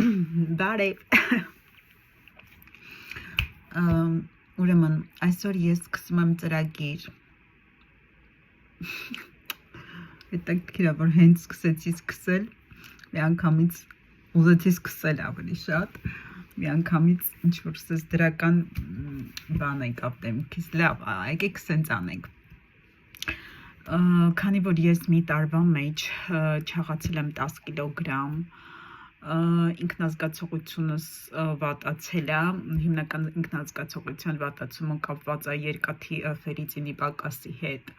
Բարև ուրեմն այսօր ես սկսում եմ ծրագիր հետաքրքիր է որ հենց սկսեցի սկսել միանգամից ուզեցի սկսել ավելի շատ միանգամից ինչ որ սես դրական բան եք ապտեմքից լավ եկեք սենց անենք քանի որ ես մի տարվա մեջ չաղացել եմ 10 կիլոգրամ ինքնազգացողությունս վատացել է, հիմնական ինքնազգացողության վատացումը կապված է երկաթի ֆերրիտինի պակասի հետ,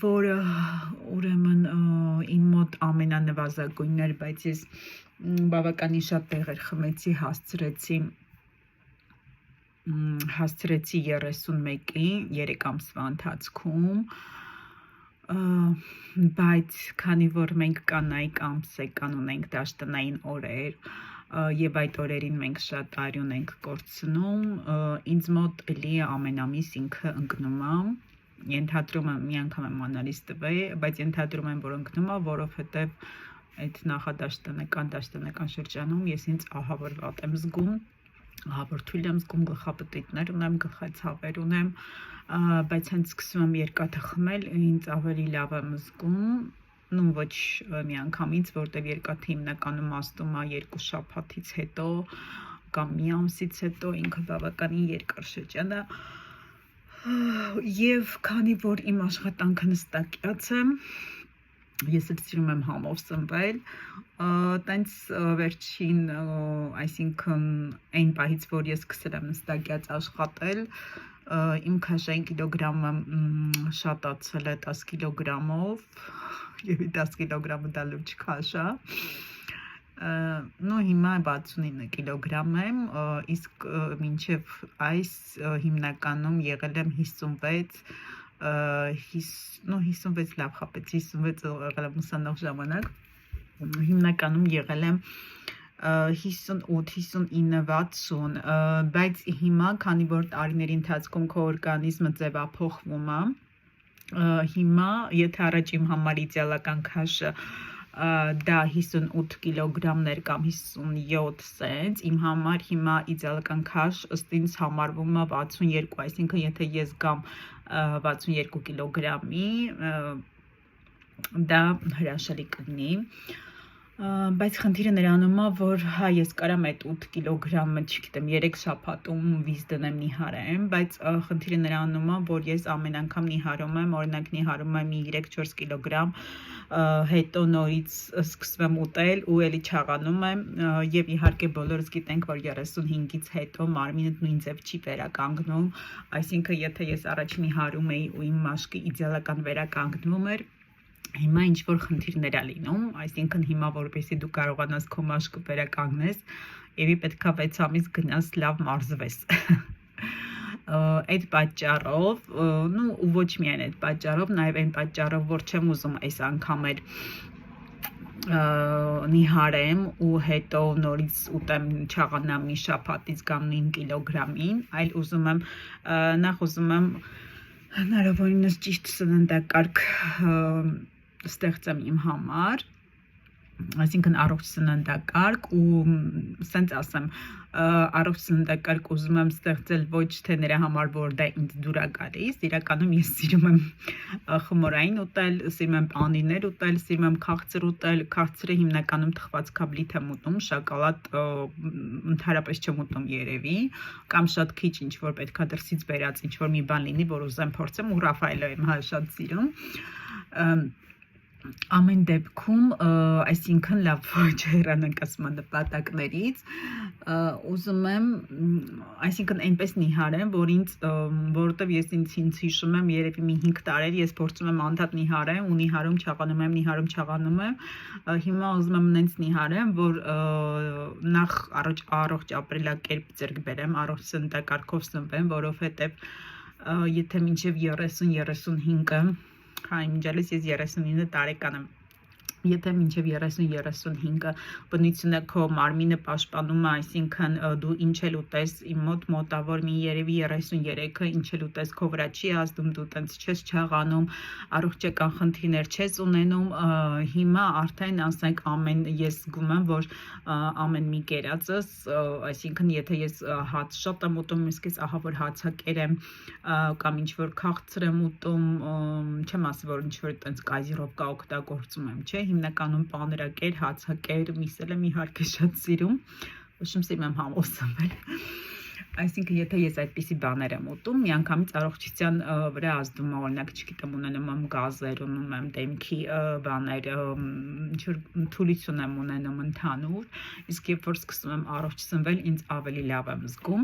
որը ուրեմն իմ մոտ ամենանվազագույնն էր, բայց ես բավականին շատ տեղեր խմեցի, հասցրեցի 31-ի 3 ամսվա ընթացքում բայց քանի որ մենք կանայք ամսեկան ունենք դաշտնային օրեր եւ այդ օրերին մենք շատ արյուն ենք կորցնում ինձ մոտ էլի ամենամիս ինքը ընկնում է ենթադրում եմ մի անգամ եմ անալիզ տվել բայց ենթադրում եմ որ ընկնում է որովհետեւ այդ նախադաշտանական շրջանում ես ինձ ահավոր վատ եմ զգում ահավոր թույլ եմ զգում գլխապտույտներ ունեմ գլխացավեր ունեմ բայց հենց սկսում եմ երկաթը խմել ինձ ավելի լավ եմ զգում ոչ միանգամից որտեվ երկաթը հիմնականում աստում է 2 շաբաթից հետո կամ մի ամսից հետո ինքը բավականին երկար շրջան է եւ քանի որ իմ աշխատանքը նստակյաց է ես էլ սիրում եմ համով սնվել տենց վերջին այսինքն այն պահից որ ես սկսել եմ նստակյաց աշխատել իմ քաշային կիլոգրամը շատացել է 10 կիլոգրամով եւ 10 կիլոգրամը դա լուրջ քաշ է հիմա 69 կիլոգրամ եմ իսկ մինչեւ այս հիմնականում եղել եմ 56 լավ խապեցի 56 եղել եմ ուսանող ժամանակ հիմնականում եղել եմ 58-59-60 բայց հիմա քանի որ տարիների ընթացքում քո օրգանիզմը ձևափոխվում է հիմա եթե առաջ իմ համար իդեալական քաշը դա 58 կիլոգրամներ կամ 57 սենց իմ համար հիմա իդեալական քաշ ըստ ինձ համարվում է 62 այսինքն եթե ես գամ 62 կիլոգրամի դա հրաշալի կլինի բայց խնդիրը նրանում է որ հա ես կարամ այդ 8 կիլոգրամը չգիտեմ 3 շաբաթում վիզ դնեմ նիհարեմ բայց խնդիրը նրանում է որ ես ամեն անգամ նիհարում եմ օրինակ նիհարում եմ 3-4 կիլոգրամ հետո նորից սկսվեմ ուտել ու էլի չաղանում եմ եւ իհարկե բոլորս գիտենք որ 35-ից հետո մարմինը նույն ձև չի վերականգնում այսինքն եթե ես առաջ նիհարում էի ու իմ մաշկը իդեալական վերականգնվում էր Հիմա ինչ որ խնդիրներ է լինում, այսինքն հիմա որպեսզի դու կարողանաս քո մաշկը վերականգնես, եւի պետքա 6 ամիս գնաս լավ մարզվես։ Այդ պատճառով, ու ոչ միայն այդ պատճառով, նաեւ այն պատճառով, որ չեմ ուզում այս անգամ էլ նիհարեմ ու հետո նորից ուտեմ չաղանամ մի շաբաթից կամ 9 կիլոգրամին, այլ ուզում եմ նախ ուզում եմ հնարավորինս ճիշտ սննդակարգ ստեղծեմ իմ համար, այսինքն առողջ սննդակարգ ու սենց ասեմ, առողջ սննդակարգ ուզում եմ ստեղծել ոչ թե նրա համար, որ դա ինձ դուր է գալիս, իրականում ես սիրում եմ խմորային ուտել, սիրում եմ պանիրներ ուտել, սիրում եմ քաղցր ուտել, քաղցրը հիմնականում թխվածքաբլիթ եմ ուտում, շոկոլադ ընդհանրապես չեմ ուտում երևի, կամ շատ քիչ ինչ որ պետքա դրսից բերած ինչ որ մի բան լինի, որ ուզեմ փորձեմ ու Ռաֆայելո եմ շատ սիրում Ամեն դեպքում, այսինքն լավ չհեռանանք ասում նպատակներից, ուզում եմ, այսինքն այնպես նիհարեմ, որ ինձ, որովհետև ես ինձ հիշում եմ երևի մի 5 տարի ես փորձում եմ անդադ նիհարեմ ու նիհարում չաղանում եմ, հիմա ուզում եմ նենց նիհարեմ, որ նախ առողջ ապրելակերպ ձեռք բերեմ, առողջ սննդակարգով սնվեմ, որովհետև եթե մինչև 30-35-ը Հա, իմջալիս ես 39 տարեկան եմ, Եթե մինչև 30-35-ը բնությունը քո մարմինը պաշտպանում է, այսինքն դու ինչ էլ ուտես, իմ մոտավոր մի երևի 33-ը ինչ էլ ուտես քո վրա չի ազդում, դու տենց չես չաղանում, առողջական խնդիրներ չես ունենում, հիմա արդեն ասենք ես զգում եմ, որ ամեն մի կերածս, այսինքն եթե ես հաց շատ եմ ուտում, իսկից ահա որ հացակեր եմ կամ ինչ որ քաղցր եմ ուտում, չեմ ասի որ ինչ որ տենց կայզիրովկա օգտագործում եմ, չէ, հիմնականում պանրակեր, հացակեր, միսել եմ իհարկե շատ սիրում, ոչ սիրում եմ համոսվել։ Այսինքն եթե ես այդպիսի բաներ եմ ուտում, միանգամից առողջության վրա ազդում է, օրինակ, չգիտեմ, ունենում եմ գազեր, ունենում եմ դեմքի բաներ, ինչ որ թուլություն եմ ունենում ընդհանուր, իսկ երբ որ սկսում եմ առողջ սնվել, ինձ ավելի լավ եմ զգում։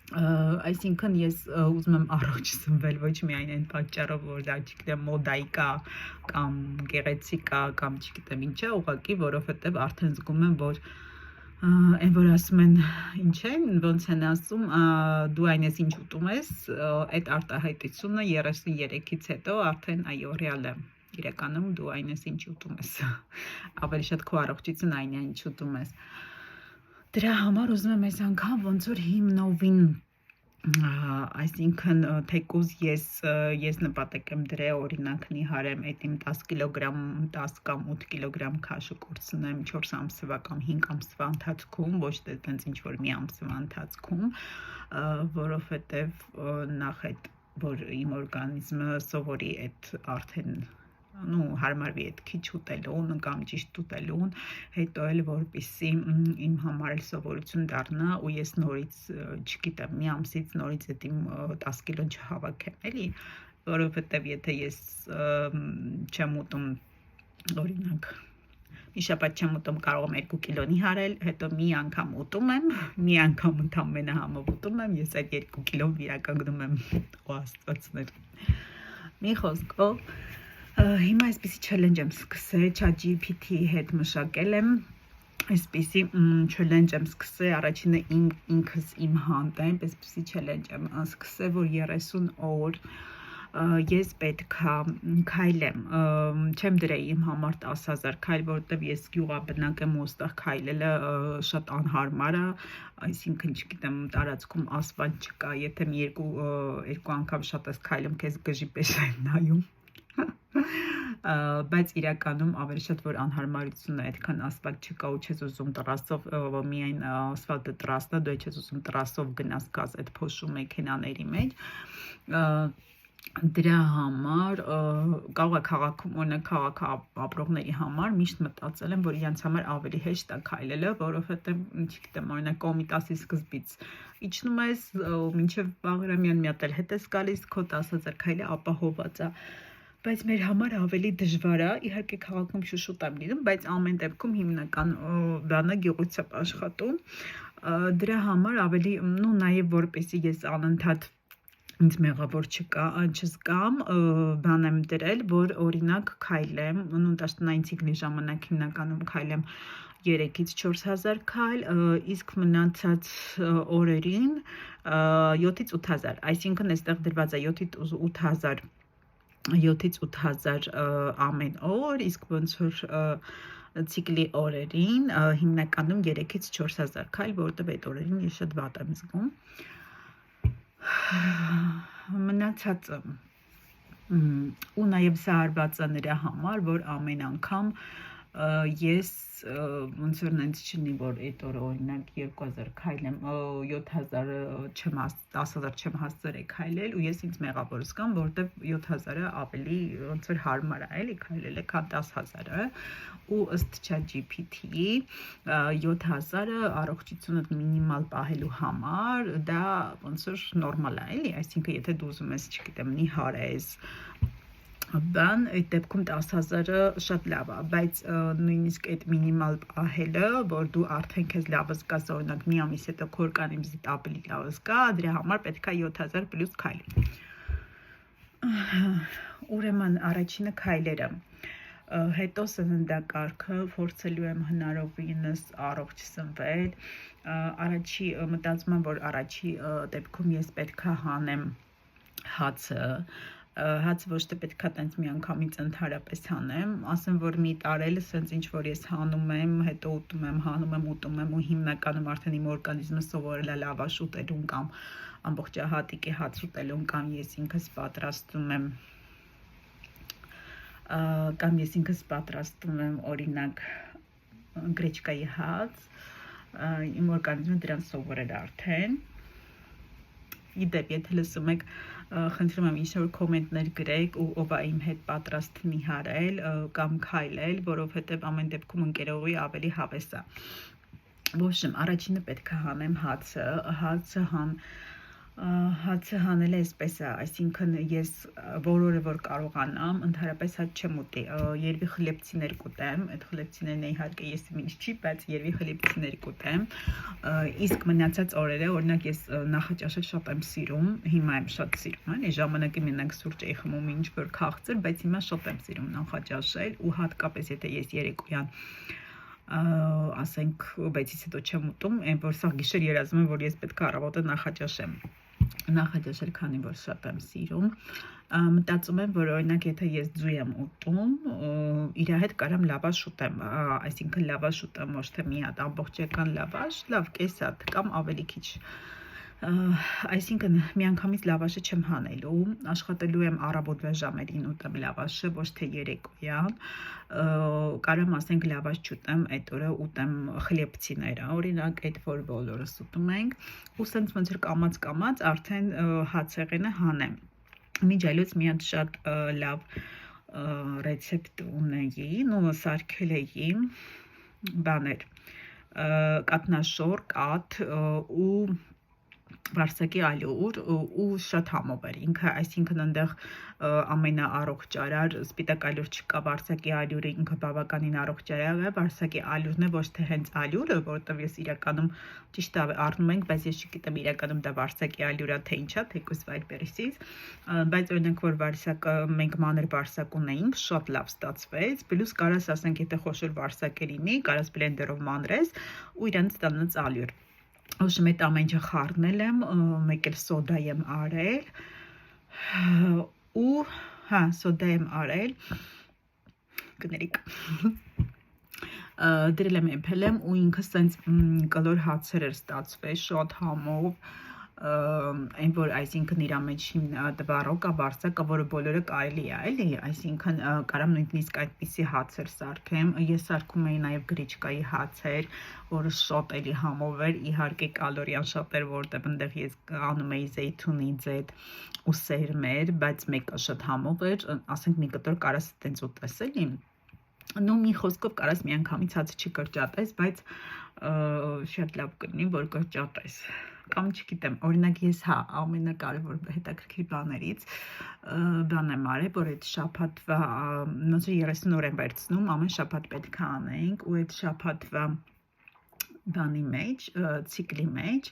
Այսինքն ես ուզում եմ առողջ սնվել ոչ միայն այն պատճառով, որ դա չգիտեմ մոդայի կա կամ գեղեցիկ կա կամ չգիտեմ ինչ է, ուղղակի որովհետև արդեն զգում եմ, որ այն որ ասում են ինչ է, ոնց են ասում, դու այն ես ինչ ուտում ես, այդ արտահայտությունը 33-ից հետո արդեն այո ռեալ է։ Իրականում դու այն ես ինչ ուտում ես։ Ավելի շատ քո առողջությունը այն է ինչ ուտում ես։ Դրա համար ուզում եմ այս անգամ ոնց որ հիմնովին, այսինքն թեկուզ ես նպատակ եմ դրել, օրինակ նիհարեմ այդ իմ 10 կիլոգրամ, 10 կամ 8 կիլոգրամ քաշը կորցնեմ 4 ամսվա կամ 5 ամսվա ընթացքում, ոչ թե տենց ինչ որ մի ամսվա ընթացքում, որովհետև նախ այդ որ իմ օրգանիզմը սովորի այդ արդեն հարմարվի այդ քիչ ուտելուն կամ ճիշտ ուտելուն, հետո էլ որպեսզի իմ համար էլ սովորություն դառնա ու ես նորից, չգիտեմ, մի ամսից նորից այդ իմ 10 կիլոն չհավաքեմ, էլի, որովհետև եթե ես չեմ ուտում, օրինակ, մի շաբաթ չեմ ուտում, կարող եմ 2 կիլոնի հարել, հետո մի անգամ ուտում եմ, մի անգամ ընդամենը համով ուտում եմ, ես այդ 2 կիլոն վիրականգնում եմ ու աստվածներ։ Մի խոսքով հիմա այսպիսի չելենջ եմ սկսել, ChatGPT-ի հետ մշակել եմ, այսպիսի չելենջ եմ սկսել, առաջինը ինքս իմ հանդեպ, այսպիսի չելենջ եմ սկսել, որ 30 օր ես պետքա քայլեմ, չեմ դրել իմ համար 10,000 քայլ, որովհետև ես գյուղաբնակ եմ ու այստեղ քայլելը շատ անհարմար է, այսինքն չգիտեմ տարածքում ասֆալտ չկա, եթե մի երկու անգամ շատ ես քայլում, քեզ գժի պես են նայում։ Բայց իրականում ավելի շատ որ անհարմարություն է, այդքան ասֆալտ չկա ու չես ուզում տրասով, միայն ասֆալտը տրասն է, դու չես ուզում տրասով գնաս գաս այդ փոշու մեքենաների մեջ, դրա համար կարող է քաղաքում օրինակ քաղաք ապրողների համար միշտ մտածել եմ, որ իրենց համար ավելի հեշտ է քայլելը, որովհետև չգիտեմ, օրինակ կոմիտասի սկզբից իջնում ես, մինչև Բաղրամյան մի հատ էլ հետ ես գալիս, քո 10,000 քայլը ապահոված է։ Բայց մեր համար ավելի դժվար է, իհարկե քաղաքում շուշուտ եմ լինում, բայց ամեն դեպքում հիմնական բանը գյուղությամբ աշխատում, դրա համար ավելի, նաև որպեսզի ես անընդհատ ինձ մեղավոր չզգամ, բան եմ դրել, որ օրինակ քայլեմ, տաշտնային ցիկլի ժամանակ հիմնականում քայլեմ 3-ից 4,000 քայլ, իսկ մնացած օրերին 7-ից 8,000, այսինքն այստեղ դրված է 7-ից 8,000 ամեն օր, իսկ ոնց որ ցիկլի օրերին հիմնականում 3-ից 4,000 քայլ, որովհետև այդ օրերին ես շատ վատ եմ զգում։ Մնացածը ու նաև սա արված է նրա համար, որ ամեն անգամ ես ոնց որ նենց չնի, որ այդ օրը օրինակ 2,000 քայլեմ, 10,000 չեմ հասցրել քայլել ու ես ինձ մեղավոր զգամ, որովհետև 7,000-ը ավելի ոնց որ հարմար է, էլի քայլելը, քան 10,000-ը ու ըստ ChatGPT-ի 7,000-ը առողջությունդ մինիմալ պահելու համար դա ոնց որ նորմալ է, էլի, այսինքն եթե դու ուզում ես, չգիտեմ, նիհարես բան, այդ դեպքում 10,000-ը շատ լավ է, բայց նույնիսկ այդ մինիմալ պահելը, որ դու արդեն քեզ լավ զգաս, օրինակ մի ամիս հետո քո օրգանիզմիդ ավելի լավ զգա, դրա համար պետք է 7,000 պլյուս քայլ։ Ուրեմն առաջինը քայլերը, հետո սննդակարգը, փորձելու եմ հնարավորինս առողջ սնվել, մտածում եմ, որ առաջի դեպքում ես պետք է հանեմ հացը, հաց ոչ թե պետք է տենց միանգամից ընդհանրապես հանեմ, ասեմ որ մի տարել սենց ինչ որ ես հանում եմ, հետո ուտում եմ, հանում եմ, ուտում եմ ու հիմնականում արդեն իմ օրգանիզմը սովորել է լավաշ ուտելուն կամ ամբողջահատիկի հաց ուտելուն կամ ես ինքս պատրաստում եմ օրինակ գրեչկայի հաց, իմ օրգանիզմը դրան սովորել է արդեն։ Իդեպ, եթե լսում եք, խնդրում եմ ինչ-որ կոմենտներ գրեք ու ով է իմ հետ պատրաստ նիհարել կամ քայլել, որովհետև ամեն դեպքում ընկերողի ավելի հավես է։ Ոբշեմ, առաջինը պետք է հանեմ հացը հանել է այսպես է, այսինքն ես որորը որ կարողանամ, ընդհանրապես հաց չեմ ուտի, երևի խլեպցիներ կուտեմ, այդ խլեպցիներն իհարկե ես ինչ չի, բայց երևի խլեպցիներ կուտեմ, իսկ մնացած օրերը, օրինակ ես նախաճաշել շատ եմ սիրում, հիմա եմ շատ սիրում, այն ժամանակի մենակ սուրճ էի խմում ինչ որ քաղցր, բայց հիմա շատ եմ սիրում նախաճաշել ու հատկապես եթե ես երեկոյան ասենք 6-ից հետո չեմ ուտում, այն որ սա գիշեր երազում եմ, որ ես պետք է առավոտը նախաճաշել, քանի որ շատ եմ սիրում, մտածում եմ, որ օրինակ եթե ես ձու եմ ուտում, իր հետ կարամ լավաշ ուտեմ, այսինքն լավաշ ուտեմ, ոչ թե մի հատ ամբողջական լավաշ, լավ կես հատ կամ ավելի քիչ, այսինքն միանգամից լավաշը չեմ հանելու, աշխատելու եմ առավոտվա ժամերին ուտեմ լավաշը, ոչ թե երեկոյան, կարամ ասենք լավաշ չուտեմ, այդ օրը ուտեմ խլեպցիները, օրինակ այդ որ բոլորս ուտում ենք, ու սենց ոնց որ կամած արդեն հացեղենը հանեմ, միջայլոց մի հատ շատ լավ ռեցեպտ ունեի, ու սարքել էի բաներ, կատնաշոր, կաթ ու վարսակի ալյուր ու շատ համով էր ինքը, այսինքն ընդեղ ամենաառողջարար սպիտակ ալյուր չկա, վարսակի ալյուրը ինքը բավականին առողջարար է, վարսակի ալյուրն է, ոչ թե հենց ալյուրը, որովհետև ես իրականում ճիշտ է առնում ենք, բայց ես չգիտեմ իրականում դա վարսակի ալյուր է թե ինչա, թեկուզ Wildberries-ից, բայց օրինակ որ վարսակը մենք մանր վարսակ ունեինք, շատ լավ ստացվեց, պլյուս կարաս ասենք եթե խոշոր վարսակ լինի, կարաս բլենդերով մանրես ու իրան ստանաց ալյուր։ Ոբշեմ այդ ամեն ինչը խառնել եմ, մեկ էլ սոդա եմ արել ու սոդա եմ արել, կներիք, դրել եմ էփել եմ ու ինքը սենց կլոր հացեր էր ստացվել, շատ համով, այն որ այսինքն իր մեջ տվարոկա, վարսակա, որը բոլորը կարելի է, էլի, այսինքն կարամ նույնիսկ այդպիսի հացեր սարքեմ, ես սարքում էի նաև գրեչկայի հացեր, որը շատ էլի համով էր, իհարկե կալորիան շատ էր, որտեղ ընդեղ ես անում էի զեյթունի ձետ ու սերմեր, բայց մեկը շատ համով էր, ասենք մի կտոր կարաս տենց ուտես էլի, նո մի խոսքով կարաս միանգամից հացը չկրճատես, բայց շատ լավ կլինի, որ կրճատես, կամ չգիտեմ, օրինակ ես ամենակարևոր հետաքրքիր բաներից բան եմ արել, որ այդ շաբաթվա 30 օր եմ վերցնում, ամեն շաբաթ պետք է անենք ու այդ շաբաթվա բանի մեջ, ցիկլի մեջ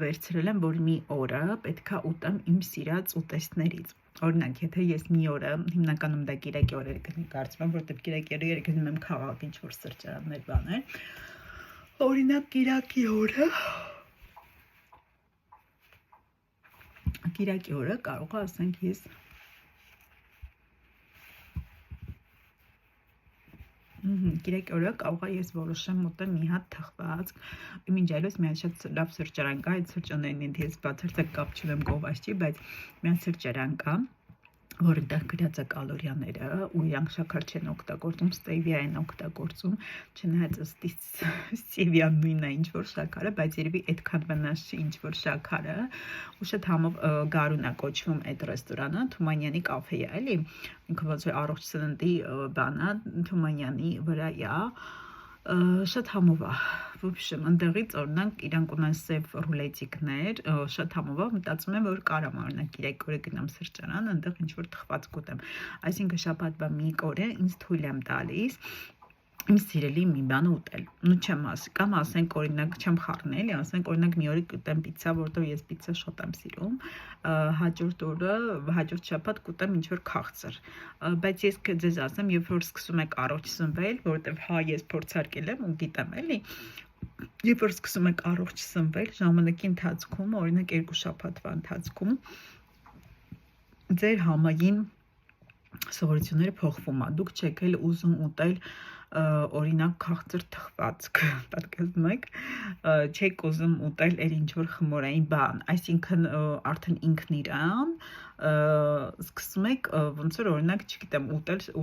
վերցրել եմ, որ մի օրը պետք է ուտեմ իմ սիրած ուտեստներից, օրինակ, եթե ես մի օրը, հիմնականում դա կիրակի օրերը կնի կարծում եմ, որտեղ կիրակի օրերը գնում եմ քաղաք ինչ-որ սրճարաններ բաներ, օրինակ կիրակի օրը կարող է ասենք ես կիրակի օրը կարող է ես որոշեմ ուտեմ մի հատ թխված, մինչ այլոց մի հատ շատ լավ սրճարան կա, այդ սրճարանին հետ ես բացարձակ կապ չունեմ գովազդի, բայց մի հատ սրճարան կա, որ այնտեղ գրած է կալորիաները ու իրանք շաքար չեն օգտագործում, ստևիա են օգտագործում, չնայած ստևիան նույնն է ինչ որ շաքարը, բայց երևի այդքան վնաս չի ինչ որ շաքարը, ու շատ համով գարուն է կոչվում այդ ռեստորանը, Թումանյանի կաֆեյա, էլի, ինքը ոնց որ առողջ սննդի բան է, Թումանյանի վրա է, շատ համով է, ոբշեմ, ընդեղից օրինակ իրանք ունեն սև ռուլետիկներ, շատ համով է, մտածում եմ, որ կարամ օրինակ կիրակի օրը գնամ սրճարան, ընդեղ ինչ-որ թխված կուտեմ, այսինքն շաբաթվա մի օրը ինձ թույլ եմ տալիս իմ սիրելի մի բան ուտել, նու չեմ ասի, կամ ասենք օրինակ չեմ խառնել, ասենք օրինակ մի օրը կուտեմ պիցցա, որտեղ ես պիցցա շատ եմ սիրում, հաջորդ օրը, հաջորդ շաբաթ կուտեմ ինչ-որ քաղցր, բայց ես ձեզ ասեմ, երբ որ սկսում եք առողջ սնվել, որովհետև ես փորձարկել եմ ու գիտեմ էլի, երբ որ սկսում եք առողջ սնվել, ժամանակի ընթացքում, օրինակ 2 շաբաթվա ընթացքում ձեր համային սովորությունները փոխվում է։ Դուք չեք էլ ուզում ուտել օրինակ քաղցր թխվածք, պատկերացնում եք, չեք ուզում ուտել էլ ինչ որ խմորային բան, այսինքն արդեն ինքն իրան սկսում եք ոնց որ օրինակ, չգիտեմ,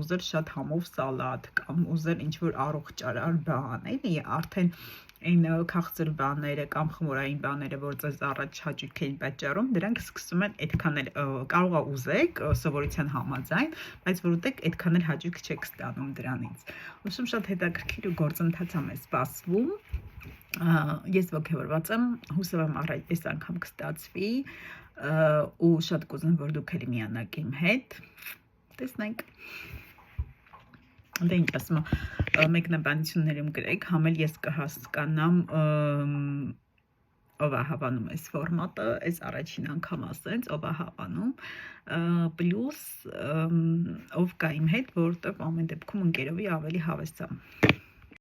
ուզել շատ համով սալատ կամ ուզել ինչ որ առողջարար բան, էլի, արդեն այն քաղցր բաները կամ խմորային բաները, որ ձեզ առաջ հաճույք էին պատճառում, դրանք սկսում են այդքան էլ կարող է ուզեք սովորության համաձայն, բայց որ ուտեք այդքան էլ հաճույք չեք ստանում դրանից։ Ուսում շատ հետաքրքիր ու գործընթաց է մեզ սպասվում։ Ես ոգևորված եմ, հուսով եմ առայժմ այս անգամ կստացվի ու շատ կուզեմ, որ դուք էլ միանաք իմ հետ։ Տեսնենք։ Դե ինչ ասում եմ, մեկնաբանություններում գրեք, համ էլ ես կհասկանամ ով է հավանում այս ֆորմատը, այս առաջին անգամ ասենց, ով է հավանում, պլյուս ով կա իմ հետ, որտեղ ամեն դեպքում ընկերովի ավելի հավես է։